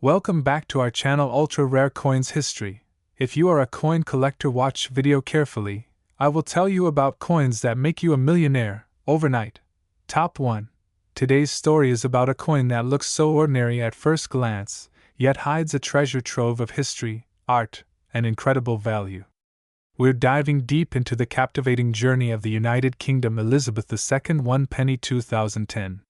Welcome back to our channel Ultra Rare Coins History. If you are a coin collector, watch video carefully. I will tell you about coins that make you a millionaire overnight. Top 1. Today's story is about a coin that looks so ordinary at first glance, yet hides a treasure trove of history, art, and incredible value. We're diving deep into the captivating journey of the United Kingdom Elizabeth II 1 penny 2010.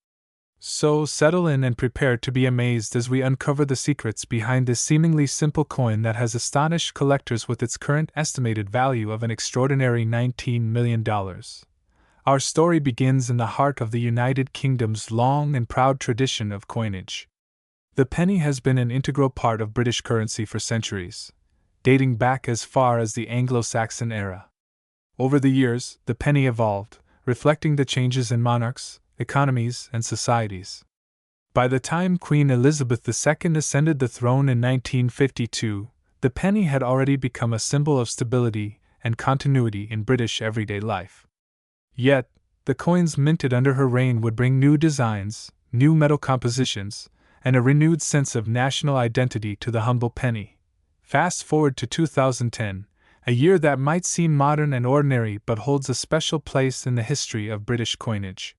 So settle in and prepare to be amazed as we uncover the secrets behind this seemingly simple coin that has astonished collectors with its current estimated value of an extraordinary $19 million. Our story begins in the heart of the United Kingdom's long and proud tradition of coinage. The penny has been an integral part of British currency for centuries, dating back as far as the Anglo-Saxon era. Over the years, the penny evolved, reflecting the changes in monarchs, economies, and societies. By the time Queen Elizabeth II ascended the throne in 1952, the penny had already become a symbol of stability and continuity in British everyday life. Yet, the coins minted under her reign would bring new designs, new metal compositions, and a renewed sense of national identity to the humble penny. Fast forward to 2010, a year that might seem modern and ordinary but holds a special place in the history of British coinage.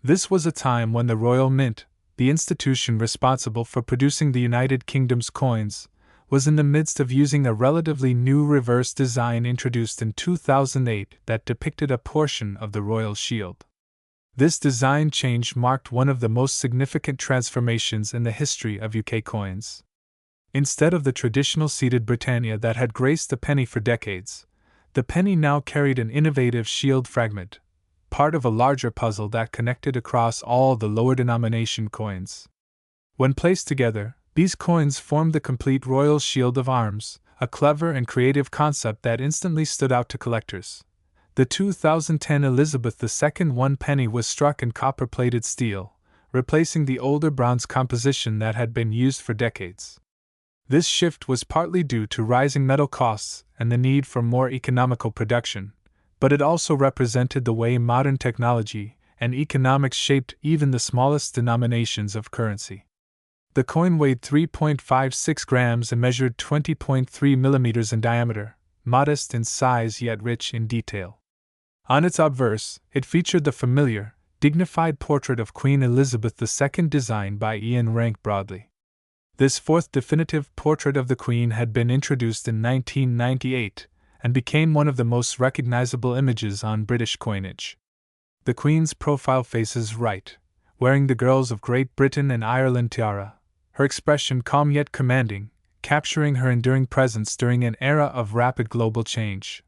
This was a time when the Royal Mint, the institution responsible for producing the United Kingdom's coins, was in the midst of using a relatively new reverse design introduced in 2008 that depicted a portion of the royal shield. This design change marked one of the most significant transformations in the history of UK coins. Instead of the traditional seated Britannia that had graced the penny for decades, the penny now carried an innovative shield fragment, part of a larger puzzle that connected across all the lower denomination coins. When placed together, these coins formed the complete royal shield of arms, a clever and creative concept that instantly stood out to collectors. The 2010 Elizabeth II 1 penny was struck in copper-plated steel, replacing the older bronze composition that had been used for decades. This shift was partly due to rising metal costs and the need for more economical production, but it also represented the way modern technology and economics shaped even the smallest denominations of currency. The coin weighed 3.56 grams and measured 20.3 millimeters in diameter, modest in size yet rich in detail. On its obverse, it featured the familiar, dignified portrait of Queen Elizabeth II designed by Ian Rank-Broadley. This fourth definitive portrait of the Queen had been introduced in 1998, and became one of the most recognizable images on British coinage. The Queen's profile faces right, wearing the Girls of Great Britain and Ireland tiara, her expression calm yet commanding, capturing her enduring presence during an era of rapid global change.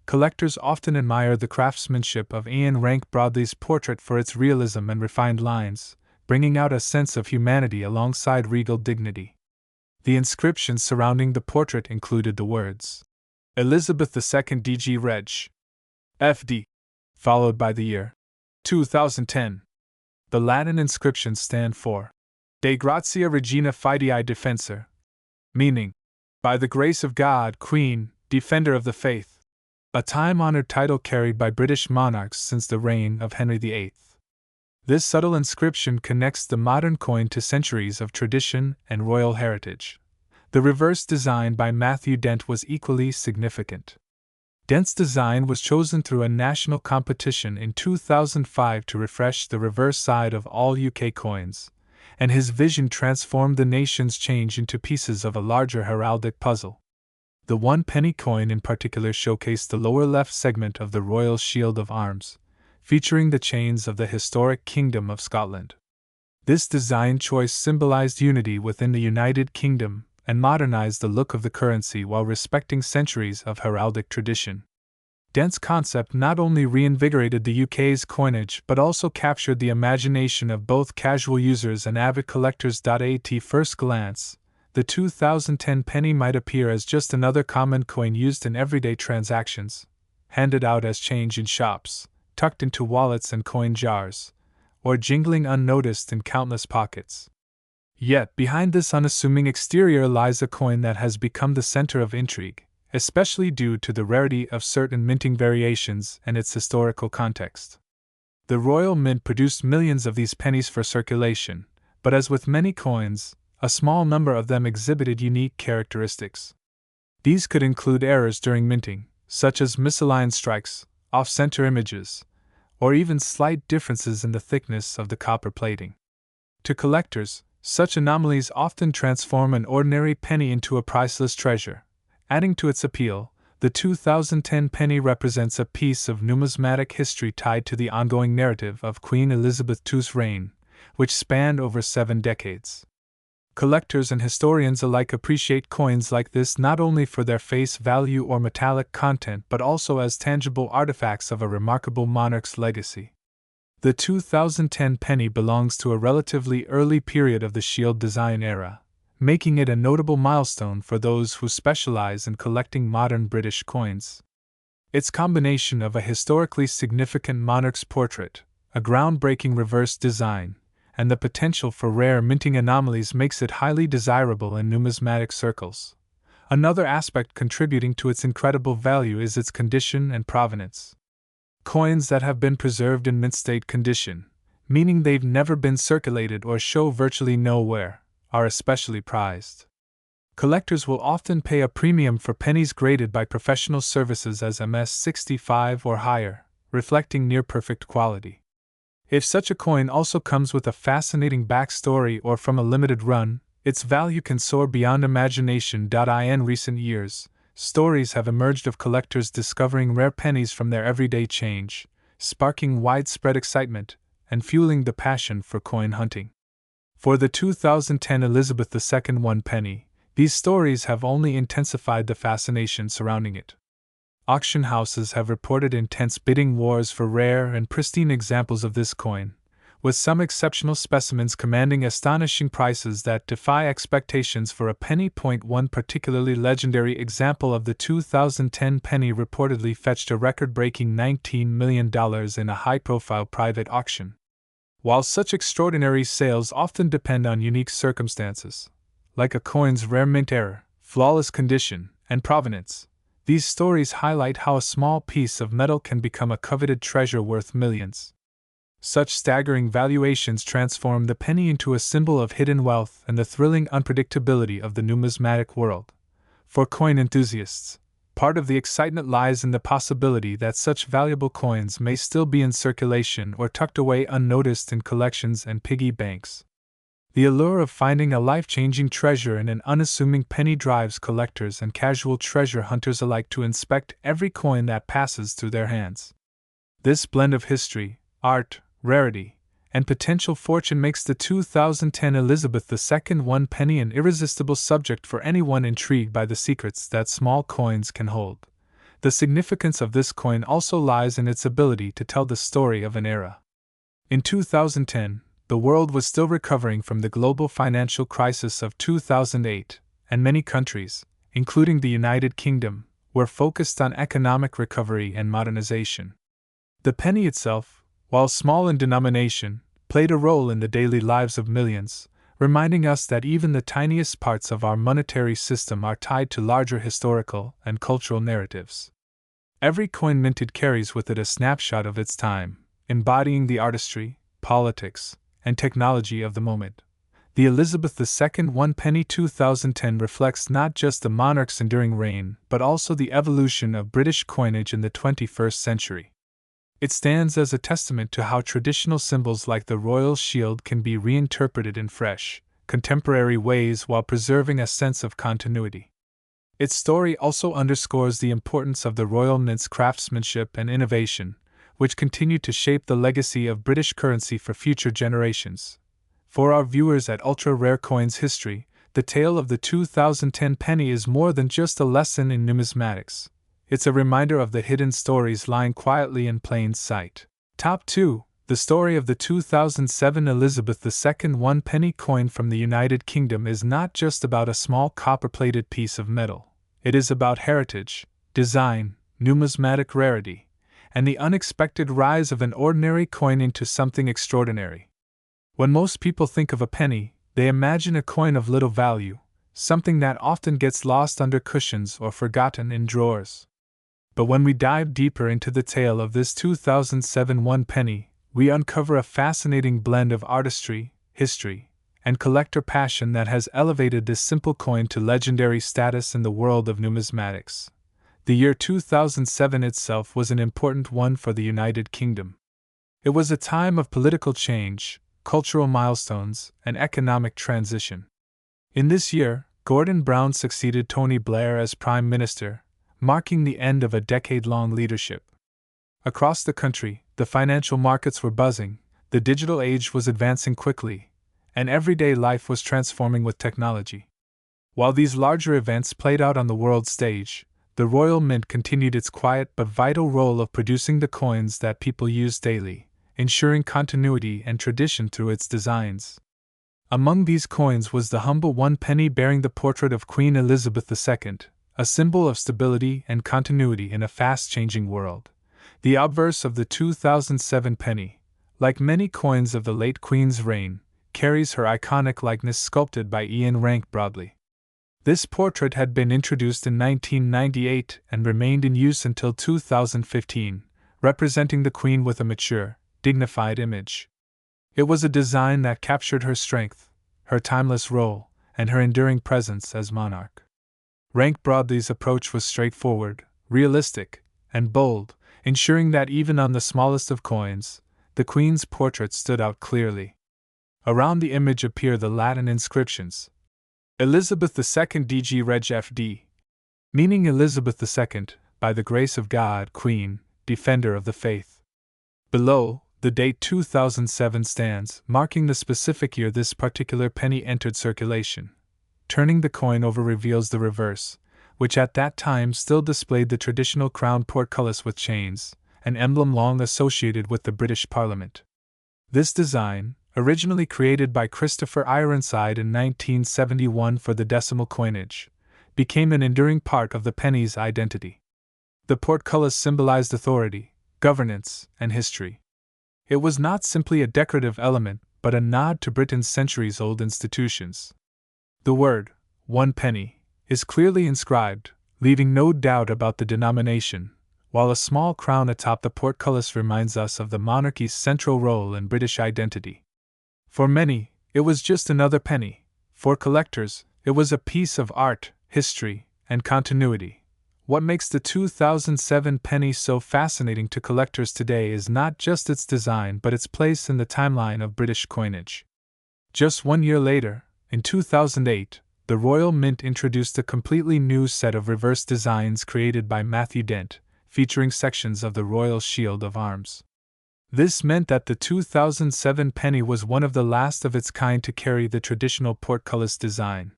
Collectors often admire the craftsmanship of Ian Rank-Broadley's portrait for its realism and refined lines, bringing out a sense of humanity alongside regal dignity. The inscriptions surrounding the portrait included the words, Elizabeth II DG Reg. FD, followed by the year 2010. The Latin inscriptions stand for De Gratia Regina Fidei Defensor, meaning, by the grace of God, Queen, Defender of the Faith, a time-honored title carried by British monarchs since the reign of Henry VIII. This subtle inscription connects the modern coin to centuries of tradition and royal heritage. The reverse design by Matthew Dent was equally significant. Dent's design was chosen through a national competition in 2005 to refresh the reverse side of all UK coins, and his vision transformed the nation's change into pieces of a larger heraldic puzzle. The 1 penny coin in particular showcased the lower left segment of the royal shield of arms, featuring the chains of the historic Kingdom of Scotland. This design choice symbolized unity within the United Kingdom and modernized the look of the currency while respecting centuries of heraldic tradition. Dent's concept not only reinvigorated the UK's coinage but also captured the imagination of both casual users and avid collectors. At first glance, the 2010 penny might appear as just another common coin used in everyday transactions, handed out as change in shops, tucked into wallets and coin jars, or jingling unnoticed in countless pockets. Yet, behind this unassuming exterior lies a coin that has become the center of intrigue, especially due to the rarity of certain minting variations and its historical context. The Royal Mint produced millions of these pennies for circulation, but as with many coins, a small number of them exhibited unique characteristics. These could include errors during minting, such as misaligned strikes, off-center images, or even slight differences in the thickness of the copper plating. To collectors, such anomalies often transform an ordinary penny into a priceless treasure. Adding to its appeal, the 2010 penny represents a piece of numismatic history tied to the ongoing narrative of Queen Elizabeth II's reign, which spanned over 7 decades. Collectors and historians alike appreciate coins like this not only for their face value or metallic content but also as tangible artifacts of a remarkable monarch's legacy. The 2010 penny belongs to a relatively early period of the shield design era, making it a notable milestone for those who specialize in collecting modern British coins. Its combination of a historically significant monarch's portrait, a groundbreaking reverse design, and the potential for rare minting anomalies makes it highly desirable in numismatic circles. Another aspect contributing to its incredible value is its condition and provenance. Coins that have been preserved in mint state condition, meaning they've never been circulated or show virtually no wear, are especially prized. Collectors will often pay a premium for pennies graded by professional services as MS65 or higher, reflecting near-perfect quality. If such a coin also comes with a fascinating backstory or from a limited run, its value can soar beyond imagination. In recent years, stories have emerged of collectors discovering rare pennies from their everyday change, sparking widespread excitement and fueling the passion for coin hunting. For the 2010 Elizabeth II 1 penny, these stories have only intensified the fascination surrounding it. Auction houses have reported intense bidding wars for rare and pristine examples of this coin, with some exceptional specimens commanding astonishing prices that defy expectations for a penny. One particularly legendary example of the 2010 penny reportedly fetched a record-breaking $19 million in a high-profile private auction. While such extraordinary sales often depend on unique circumstances, like a coin's rare mint error, flawless condition, and provenance, these stories highlight how a small piece of metal can become a coveted treasure worth millions. Such staggering valuations transform the penny into a symbol of hidden wealth and the thrilling unpredictability of the numismatic world. For coin enthusiasts, part of the excitement lies in the possibility that such valuable coins may still be in circulation or tucked away unnoticed in collections and piggy banks. The allure of finding a life-changing treasure in an unassuming penny drives collectors and casual treasure hunters alike to inspect every coin that passes through their hands. This blend of history, art, rarity, and potential fortune makes the 2010 Elizabeth II 1 penny an irresistible subject for anyone intrigued by the secrets that small coins can hold. The significance of this coin also lies in its ability to tell the story of an era. In 2010, the world was still recovering from the global financial crisis of 2008, and many countries, including the United Kingdom, were focused on economic recovery and modernization. The penny itself, while small in denomination, played a role in the daily lives of millions, reminding us that even the tiniest parts of our monetary system are tied to larger historical and cultural narratives. Every coin minted carries with it a snapshot of its time, embodying the artistry, politics, and technology of the moment. The Elizabeth II 1 penny 2010 reflects not just the monarch's enduring reign, but also the evolution of British coinage in the 21st century. It stands as a testament to how traditional symbols like the royal shield can be reinterpreted in fresh, contemporary ways while preserving a sense of continuity. Its story also underscores the importance of the Royal Mint's craftsmanship and innovation, which continue to shape the legacy of British currency for future generations. For our viewers at Ultra Rare Coins History, the tale of the 2010 penny is more than just a lesson in numismatics. It's a reminder of the hidden stories lying quietly in plain sight. Top 2. The story of the 2007 Elizabeth II 1 penny coin from the United Kingdom is not just about a small copper-plated piece of metal. It is about heritage, design, numismatic rarity, and the unexpected rise of an ordinary coin into something extraordinary. When most people think of a penny, they imagine a coin of little value, something that often gets lost under cushions or forgotten in drawers. But when we dive deeper into the tale of this 2007 1 penny, we uncover a fascinating blend of artistry, history, and collector passion that has elevated this simple coin to legendary status in the world of numismatics. The year 2007 itself was an important one for the United Kingdom. It was a time of political change, cultural milestones, and economic transition. In this year, Gordon Brown succeeded Tony Blair as Prime Minister, marking the end of a decade-long leadership. Across the country, the financial markets were buzzing, the digital age was advancing quickly, and everyday life was transforming with technology. While these larger events played out on the world stage, the Royal Mint continued its quiet but vital role of producing the coins that people use daily, ensuring continuity and tradition through its designs. Among these coins was the humble 1 penny bearing the portrait of Queen Elizabeth II, a symbol of stability and continuity in a fast-changing world. The obverse of the 2007 penny, like many coins of the late Queen's reign, carries her iconic likeness sculpted by Ian Rank-Broadley. This portrait had been introduced in 1998 and remained in use until 2015, representing the Queen with a mature, dignified image. It was a design that captured her strength, her timeless role, and her enduring presence as monarch. Rank-Broadley's approach was straightforward, realistic, and bold, ensuring that even on the smallest of coins, the Queen's portrait stood out clearly. Around the image appear the Latin inscriptions: Elizabeth II DG Reg FD, meaning Elizabeth II, by the grace of God, Queen, Defender of the Faith. Below, the date 2007 stands, marking the specific year this particular penny entered circulation. Turning the coin over reveals the reverse, which at that time still displayed the traditional crown portcullis with chains, an emblem long associated with the British Parliament. This design, originally created by Christopher Ironside in 1971 for the decimal coinage, became an enduring part of the penny's identity. The portcullis symbolized authority, governance, and history. It was not simply a decorative element, but a nod to Britain's centuries-old institutions. The word, 1 penny, is clearly inscribed, leaving no doubt about the denomination, while a small crown atop the portcullis reminds us of the monarchy's central role in British identity. For many, it was just another penny. For collectors, it was a piece of art, history, and continuity. What makes the 2007 penny so fascinating to collectors today is not just its design but its place in the timeline of British coinage. Just 1 year later, in 2008, the Royal Mint introduced a completely new set of reverse designs created by Matthew Dent, featuring sections of the Royal Shield of Arms. This meant that the 2007 penny was one of the last of its kind to carry the traditional portcullis design.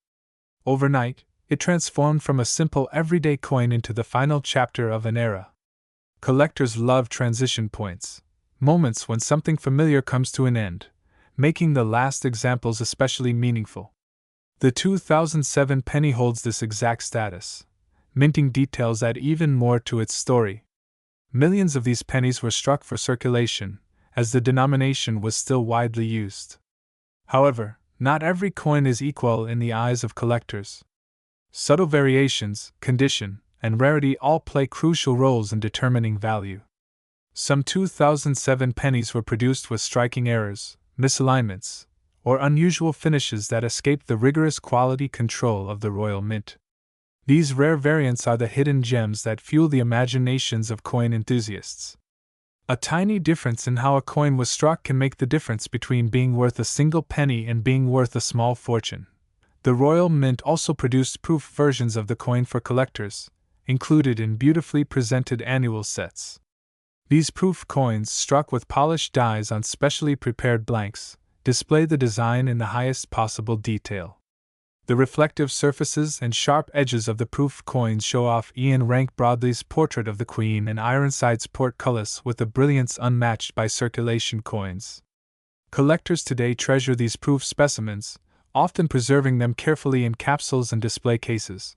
Overnight, it transformed from a simple everyday coin into the final chapter of an era. Collectors love transition points, moments when something familiar comes to an end, making the last examples especially meaningful. The 2007 penny holds this exact status, minting details add even more to its story. Millions of these pennies were struck for circulation, as the denomination was still widely used. However, not every coin is equal in the eyes of collectors. Subtle variations, condition, and rarity all play crucial roles in determining value. Some 2007 pennies were produced with striking errors, misalignments, or unusual finishes that escaped the rigorous quality control of the Royal Mint. These rare variants are the hidden gems that fuel the imaginations of coin enthusiasts. A tiny difference in how a coin was struck can make the difference between being worth a single penny and being worth a small fortune. The Royal Mint also produced proof versions of the coin for collectors, included in beautifully presented annual sets. These proof coins, struck with polished dies on specially prepared blanks, display the design in the highest possible detail. The reflective surfaces and sharp edges of the proof coins show off Ian Rank-Broadley's portrait of the Queen and Ironside's portcullis with a brilliance unmatched by circulation coins. Collectors today treasure these proof specimens, often preserving them carefully in capsules and display cases.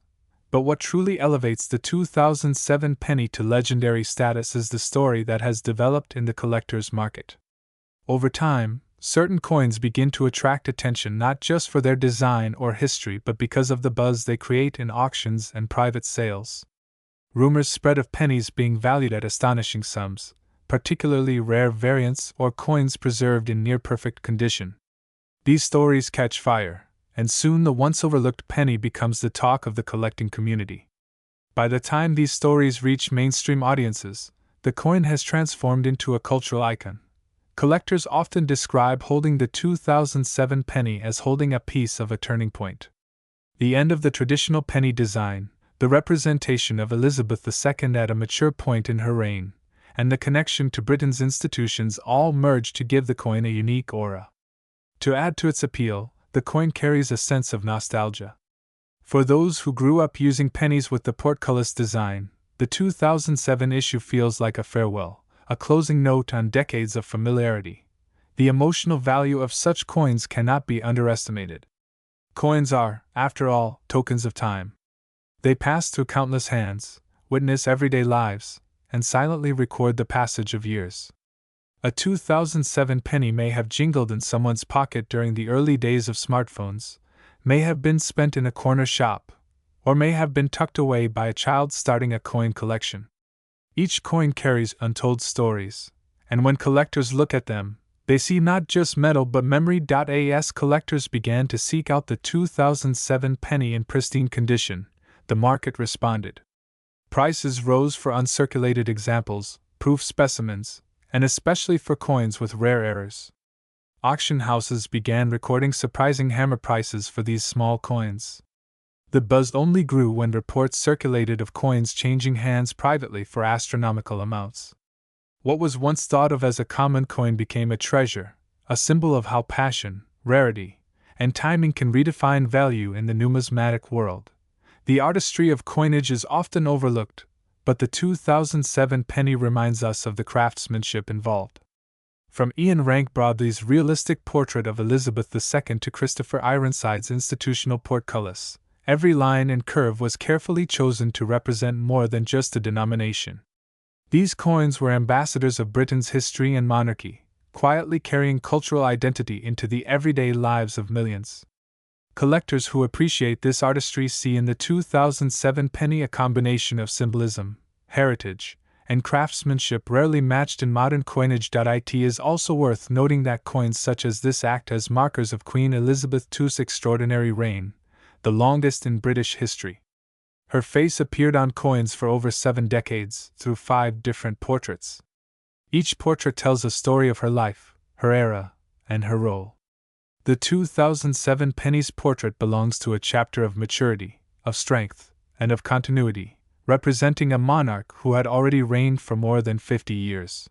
But what truly elevates the 2007 penny to legendary status is the story that has developed in the collector's market. Over time, certain coins begin to attract attention not just for their design or history but because of the buzz they create in auctions and private sales. Rumors spread of pennies being valued at astonishing sums, particularly rare variants or coins preserved in near-perfect condition. These stories catch fire, and soon the once overlooked penny becomes the talk of the collecting community. By the time these stories reach mainstream audiences, the coin has transformed into a cultural icon. Collectors often describe holding the 2007 penny as holding a piece of a turning point. The end of the traditional penny design, the representation of Elizabeth II at a mature point in her reign, and the connection to Britain's institutions all merge to give the coin a unique aura. To add to its appeal, the coin carries a sense of nostalgia. For those who grew up using pennies with the portcullis design, the 2007 issue feels like a farewell, a closing note on decades of familiarity. The emotional value of such coins cannot be underestimated. Coins are, after all, tokens of time. They pass through countless hands, witness everyday lives, and silently record the passage of years. A 2007 penny may have jingled in someone's pocket during the early days of smartphones, may have been spent in a corner shop, or may have been tucked away by a child starting a coin collection. Each coin carries untold stories, and when collectors look at them, they see not just metal but memory. As collectors began to seek out the 2007 penny in pristine condition, the market responded. Prices rose for uncirculated examples, proof specimens, and especially for coins with rare errors. Auction houses began recording surprising hammer prices for these small coins. The buzz only grew when reports circulated of coins changing hands privately for astronomical amounts. What was once thought of as a common coin became a treasure, a symbol of how passion, rarity, and timing can redefine value in the numismatic world. The artistry of coinage is often overlooked, but the 2007 penny reminds us of the craftsmanship involved. From Ian Rank-Broadley's realistic portrait of Elizabeth II to Christopher Ironside's institutional portcullis, every line and curve was carefully chosen to represent more than just a denomination. These coins were ambassadors of Britain's history and monarchy, quietly carrying cultural identity into the everyday lives of millions. Collectors who appreciate this artistry see in the 2007 penny a combination of symbolism, heritage, and craftsmanship rarely matched in modern coinage. It is also worth noting that coins such as this act as markers of Queen Elizabeth II's extraordinary reign, the longest in British history. Her face appeared on coins for over 7 decades, through 5 different portraits. Each portrait tells a story of her life, her era, and her role. The 2007 penny's portrait belongs to a chapter of maturity, of strength, and of continuity, representing a monarch who had already reigned for more than 50 years.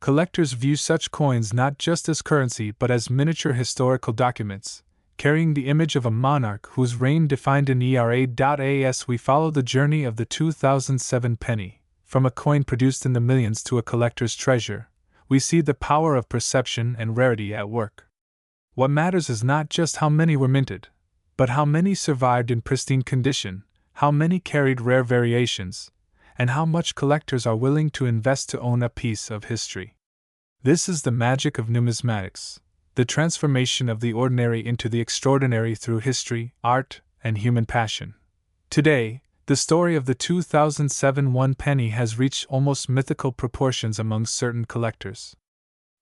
Collectors view such coins not just as currency but as miniature historical documents, carrying the image of a monarch whose reign defined an era. As we follow the journey of the 2007 penny, from a coin produced in the millions to a collector's treasure, we see the power of perception and rarity at work. What matters is not just how many were minted, but how many survived in pristine condition, how many carried rare variations, and how much collectors are willing to invest to own a piece of history. This is the magic of numismatics, the transformation of the ordinary into the extraordinary through history, art, and human passion. Today, the story of the 2007 one penny has reached almost mythical proportions among certain collectors.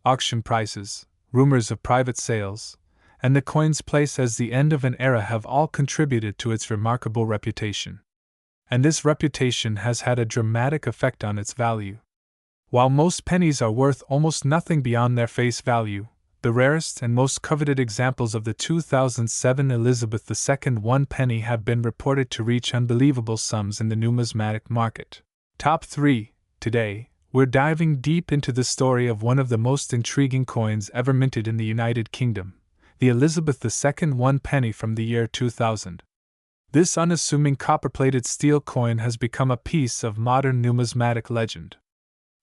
Auction prices, rumors of private sales, and the coin's place as the end of an era have all contributed to its remarkable reputation. And this reputation has had a dramatic effect on its value. While most pennies are worth almost nothing beyond their face value, the rarest and most coveted examples of the 2007 Elizabeth II one penny have been reported to reach unbelievable sums in the numismatic market. Top 3. Today, we're diving deep into the story of one of the most intriguing coins ever minted in the United Kingdom, the Elizabeth II one penny from the year 2000. This unassuming copper-plated steel coin has become a piece of modern numismatic legend.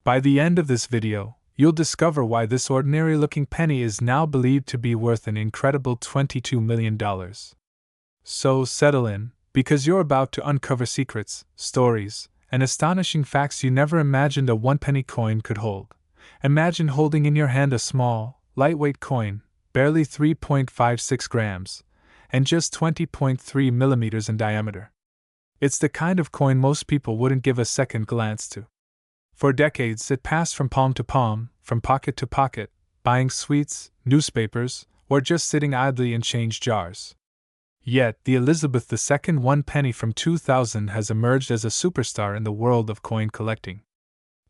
By the end of this video, you'll discover why this ordinary-looking penny is now believed to be worth an incredible $22 million. So settle in, because you're about to uncover secrets, stories, and astonishing facts you never imagined a one-penny coin could hold. Imagine holding in your hand a small, lightweight coin, barely 3.56 grams, and just 20.3 millimeters in diameter. It's the kind of coin most people wouldn't give a second glance to. For decades, it passed from palm to palm, from pocket to pocket, buying sweets, newspapers, or just sitting idly in change jars. Yet, the Elizabeth II 1 penny from 2000 has emerged as a superstar in the world of coin collecting.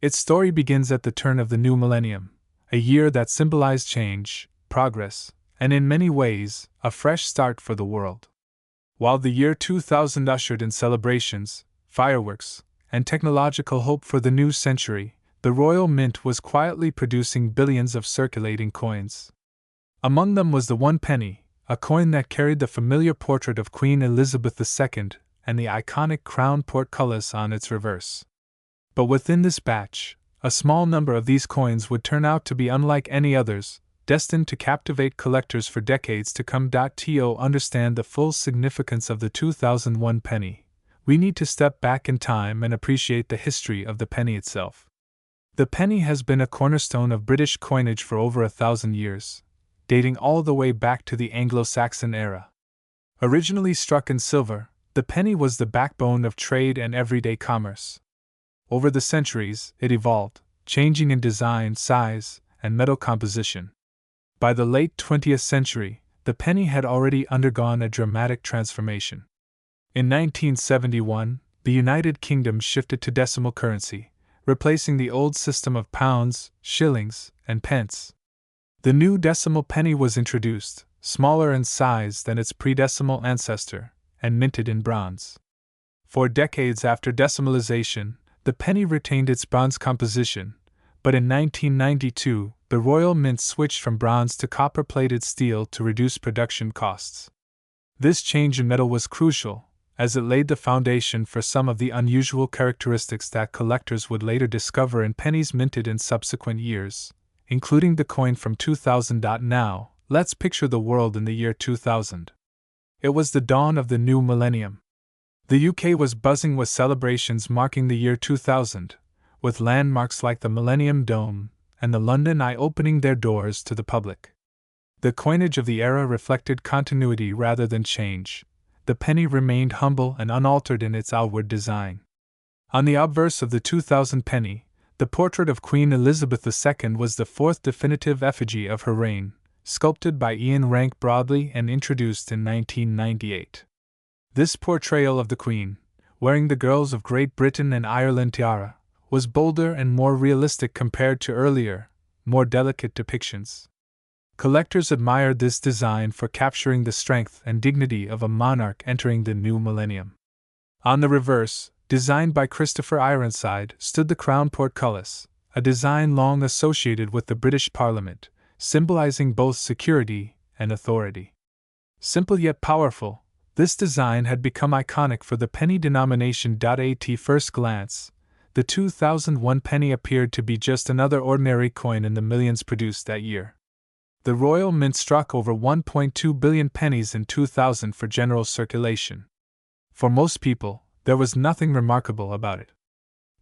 Its story begins at the turn of the new millennium, a year that symbolized change, progress, and in many ways, a fresh start for the world. While the year 2000 ushered in celebrations, fireworks, and technological hope for the new century, the Royal Mint was quietly producing billions of circulating coins. Among them was the 1 penny, a coin that carried the familiar portrait of Queen Elizabeth II and the iconic crown portcullis on its reverse. But within this batch, a small number of these coins would turn out to be unlike any others, destined to captivate collectors for decades to come. To understand the full significance of the 2001 penny, we need to step back in time and appreciate the history of the penny itself. The penny has been a cornerstone of British coinage for over 1,000 years, dating all the way back to the Anglo-Saxon era. Originally struck in silver, the penny was the backbone of trade and everyday commerce. Over the centuries, it evolved, changing in design, size, and metal composition. By the late 20th century, the penny had already undergone a dramatic transformation. In 1971, the United Kingdom shifted to decimal currency, replacing the old system of pounds, shillings, and pence. The new decimal penny was introduced, smaller in size than its pre-decimal ancestor, and minted in bronze. For decades after decimalization, the penny retained its bronze composition, but in 1992, the Royal Mint switched from bronze to copper-plated steel to reduce production costs. This change in metal was crucial, as it laid the foundation for some of the unusual characteristics that collectors would later discover in pennies minted in subsequent years, including the coin from 2000. Now, let's picture the world in the year 2000. It was the dawn of the new millennium. The UK was buzzing with celebrations marking the year 2000, with landmarks like the Millennium Dome and the London Eye opening their doors to the public. The coinage of the era reflected continuity rather than change. The penny remained humble and unaltered in its outward design. On the obverse of the 2000 penny, the portrait of Queen Elizabeth II was the fourth definitive effigy of her reign, sculpted by Ian Rank-Broadley and introduced in 1998. This portrayal of the Queen, wearing the girls of Great Britain and Ireland tiara, was bolder and more realistic compared to earlier, more delicate depictions. Collectors admired this design for capturing the strength and dignity of a monarch entering the new millennium. On the reverse, designed by Christopher Ironside, stood the crown portcullis, a design long associated with the British Parliament, symbolizing both security and authority. Simple yet powerful, this design had become iconic for the penny denomination. At first glance, the 2001 penny appeared to be just another ordinary coin in the millions produced that year. The Royal Mint struck over 1.2 billion pennies in 2000 for general circulation. For most people, there was nothing remarkable about it.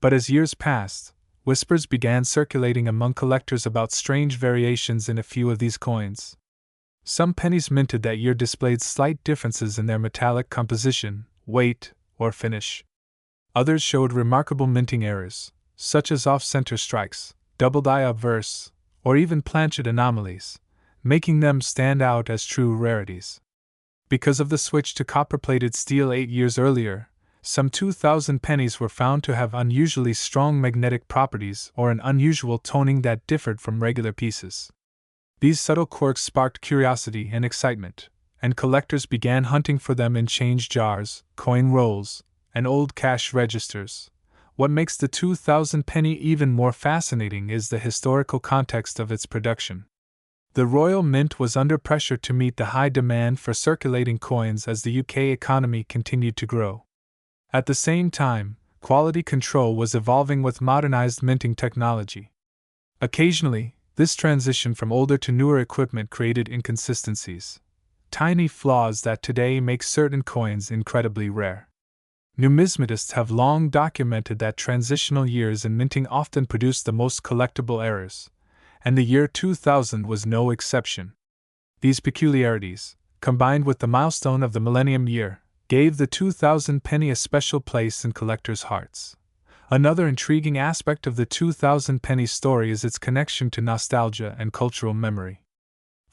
But as years passed, whispers began circulating among collectors about strange variations in a few of these coins. Some pennies minted that year displayed slight differences in their metallic composition, weight, or finish. Others showed remarkable minting errors, such as off-center strikes, doubled eye obverse, or even planchet anomalies, making them stand out as true rarities. Because of the switch to copper-plated steel 8 years earlier, some 2000 pennies were found to have unusually strong magnetic properties or an unusual toning that differed from regular pieces. These subtle quirks sparked curiosity and excitement, and collectors began hunting for them in change jars, coin rolls, and old cash registers. What makes the 2000 penny even more fascinating is the historical context of its production. The Royal Mint was under pressure to meet the high demand for circulating coins as the UK economy continued to grow. At the same time, quality control was evolving with modernized minting technology. Occasionally, this transition from older to newer equipment created inconsistencies, tiny flaws that today make certain coins incredibly rare. Numismatists have long documented that transitional years in minting often produced the most collectible errors, and the year 2000 was no exception. These peculiarities, combined with the milestone of the Millennium Year, gave the 2000 penny a special place in collectors' hearts. Another intriguing aspect of the 2000 penny story is its connection to nostalgia and cultural memory.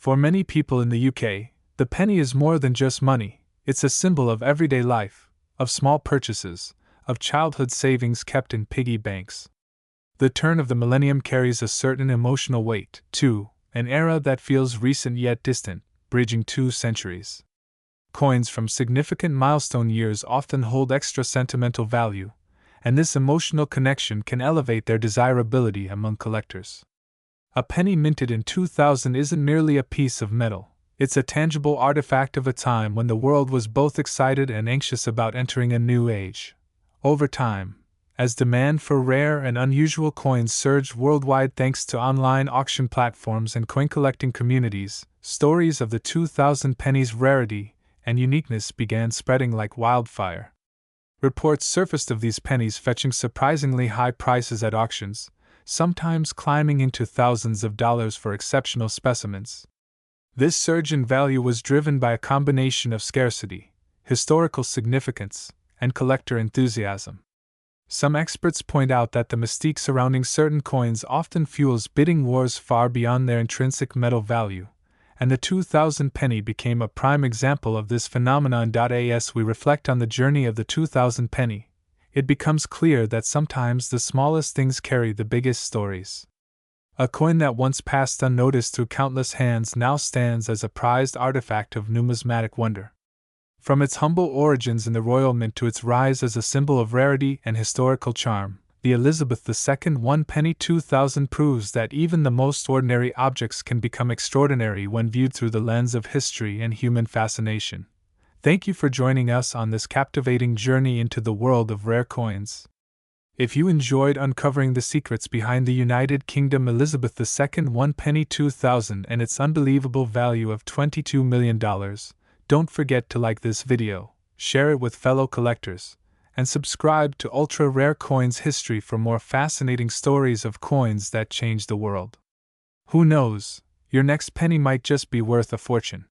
For many people in the UK, the penny is more than just money. It's a symbol of everyday life, of small purchases, of childhood savings kept in piggy banks. The turn of the millennium carries a certain emotional weight, too, an era that feels recent yet distant, bridging 2 centuries. Coins from significant milestone years often hold extra sentimental value, and this emotional connection can elevate their desirability among collectors. A penny minted in 2000 isn't merely a piece of metal, it's a tangible artifact of a time when the world was both excited and anxious about entering a new age. Over time, as demand for rare and unusual coins surged worldwide thanks to online auction platforms and coin collecting communities, stories of the 2000 penny's rarity and uniqueness began spreading like wildfire. Reports surfaced of these pennies fetching surprisingly high prices at auctions, sometimes climbing into thousands of dollars for exceptional specimens. This surge in value was driven by a combination of scarcity, historical significance, and collector enthusiasm. Some experts point out that the mystique surrounding certain coins often fuels bidding wars far beyond their intrinsic metal value, and the 2000 penny became a prime example of this phenomenon. As we reflect on the journey of the 2000 penny, it becomes clear that sometimes the smallest things carry the biggest stories. A coin that once passed unnoticed through countless hands now stands as a prized artifact of numismatic wonder. From its humble origins in the Royal Mint to its rise as a symbol of rarity and historical charm, the Elizabeth II 1 penny 2000 proves that even the most ordinary objects can become extraordinary when viewed through the lens of history and human fascination. Thank you for joining us on this captivating journey into the world of rare coins. If you enjoyed uncovering the secrets behind the United Kingdom Elizabeth II 1 penny 2000 and its unbelievable value of $22 million, don't forget to like this video, share it with fellow collectors, and subscribe to Ultra Rare Coins History for more fascinating stories of coins that changed the world. Who knows, your next penny might just be worth a fortune.